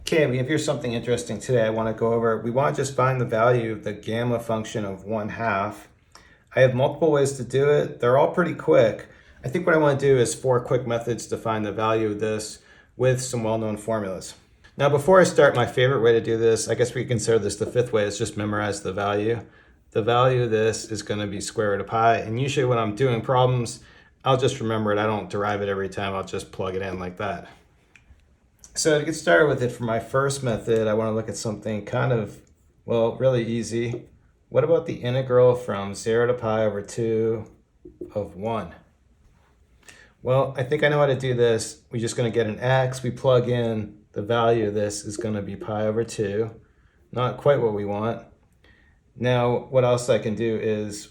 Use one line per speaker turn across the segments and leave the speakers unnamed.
Okay, we have here something interesting today I want to go over. We want to just find the value of the gamma function of 1/2. I have multiple ways to do it. They're all pretty quick. I think what I want to do is 4 quick methods to find the value of this with some well-known formulas. Now, before I start, my favorite way to do this, I guess we can consider this the 5th way, is just memorize the value. The value of this is going to be square root of pi. And usually when I'm doing problems, I'll just remember it. I don't derive it every time. I'll just plug it in like that. So to get started with it, for my first method, I want to look at something kind of, well, really easy. What about the integral from 0 to pi over 2 of 1? Well, I think I know how to do this. We're just going to get an x. We plug in the value of this is going to be pi over 2. Not quite what we want. Now, what else I can do is,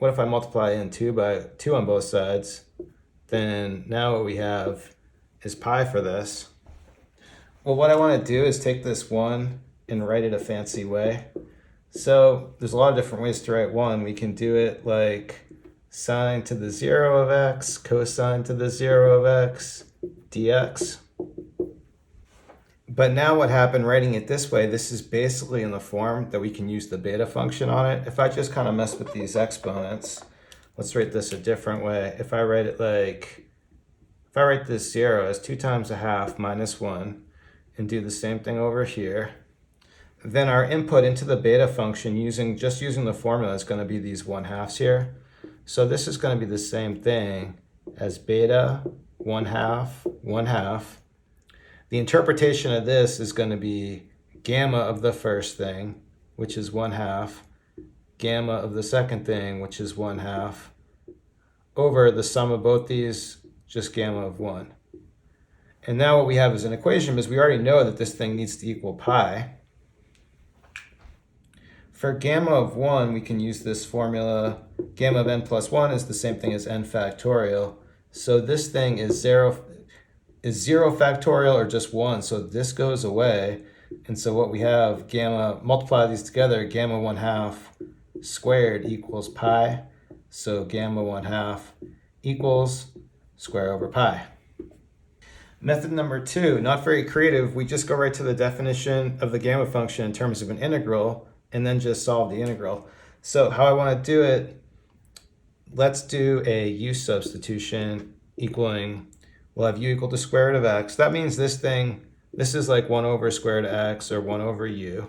what if I multiply in 2 by 2 on both sides? Then now what we have is pi for this. Well, what I want to do is take this 1 and write it a fancy way. So there's a lot of different ways to write 1. We can do it like sine to the 0 of x, cosine to the 0 of x, dx. But now what happened writing it this way, this is basically in the form that we can use the beta function on it. If I just kind of mess with these exponents, let's write this a different way. If I write it like, if I write this 0 as 2 times a half minus 1, and do the same thing over here, then our input into the beta function just using the formula is going to be these 1/2 here. So this is going to be the same thing as beta 1/2, 1/2. The interpretation of this is going to be gamma of the first thing, which is 1/2, gamma of the second thing, which is 1/2, over the sum of both these, just gamma of 1. And now what we have as an equation is we already know that this thing needs to equal pi. For gamma of 1, we can use this formula. Gamma of n plus 1 is the same thing as n factorial. So this thing is 0 factorial or just 1. So this goes away. And so what we have, gamma, multiply these together, gamma 1/2 squared equals pi. So gamma 1/2 equals square over pi. Method number 2, not very creative. We just go right to the definition of the gamma function in terms of an integral and then just solve the integral. So how I want to do it, let's do a u substitution equaling, we'll have u equal to square root of x. That means this thing, this is like 1 over square root of x or 1 over u.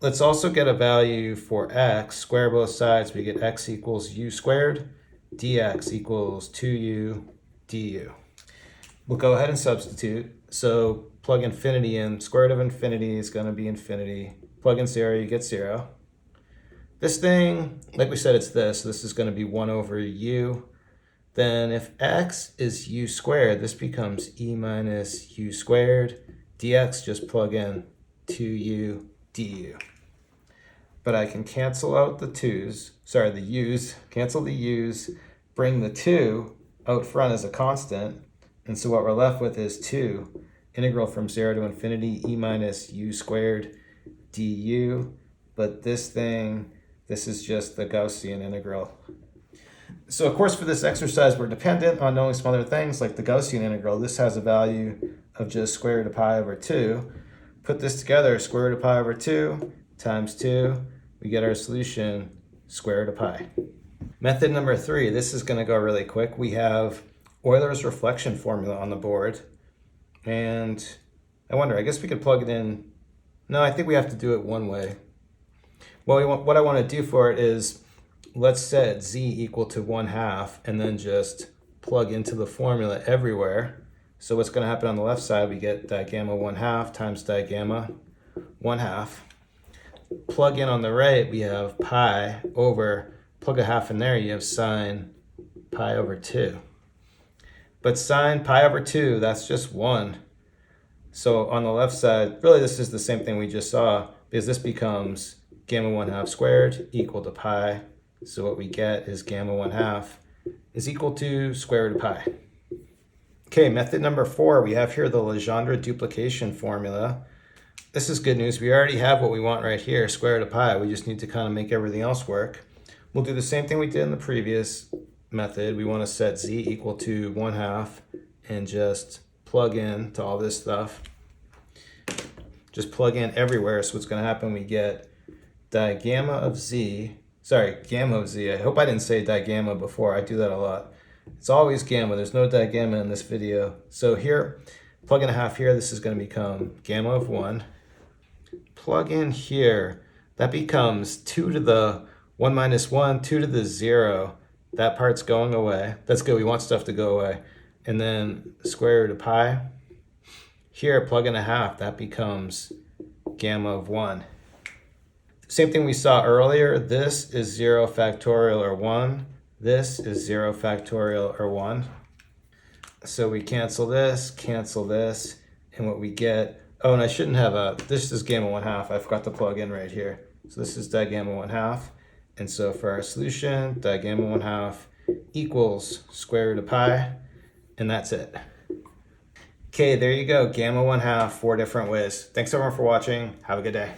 Let's also get a value for x, square both sides, we get x equals u squared, dx equals 2u du. We'll go ahead and substitute. So plug infinity in. Square root of infinity is going to be infinity. Plug in 0, you get 0. This thing, like we said, it's this. This is going to be 1 over u. Then if x is u squared, this becomes e minus u squared. dx, just plug in 2u du. But I can cancel out the u's, cancel the u's, bring the 2 out front as a constant. And so what we're left with is 2, integral from 0 to infinity, e minus u squared du. But this thing, this is just the Gaussian integral. So of course for this exercise, we're dependent on knowing some other things like the Gaussian integral. This has a value of just square root of pi over 2. Put this together, square root of pi over 2 times 2. We get our solution, square root of pi. Method number 3, this is going to go really quick. We have Euler's reflection formula on the board. And I wonder, I guess we could plug it in. No, I think we have to do it one way. Well, what I want to do for it is, let's set z equal to 1/2 and then just plug into the formula everywhere. So what's going to happen on the left side, we get digamma 1/2 times digamma 1/2. Plug in on the right, we have pi over, plug a half in there, you have sine pi over 2. But sine pi over 2, that's just 1. So on the left side, really this is the same thing we just saw, because this becomes gamma 1/2 squared equal to pi. So what we get is gamma 1/2 is equal to square root of pi. Okay, method number 4, we have here the Legendre duplication formula. This is good news. We already have what we want right here, square root of pi. We just need to kind of make everything else work. We'll do the same thing we did in the previous method. We want to set z equal to 1/2 and just plug in to all this stuff. just plug in everywhere. So what's going to happen, we get digamma of z, sorry, gamma of z. I hope I didn't say digamma before. I do that a lot. It's always gamma. There's no digamma in this video. So here, plug in a half here. This is going to become gamma of 1. Plug in here. That becomes 2 to the 1 minus 1, 2 to the 0. That part's going away. That's good. We want stuff to go away. And then square root of pi. Here, plug in a half. That becomes gamma of 1. Same thing we saw earlier. This is 0 factorial or 1. This is 0 factorial or 1. So we cancel this, and what we get, oh, and I shouldn't have this is gamma 1/2. I forgot to plug in right here. So this is digamma 1/2. And so for our solution, digamma 1/2 equals square root of pi, and that's it. Okay, there you go, gamma 1/2, 4 different ways. Thanks everyone for watching. Have a good day.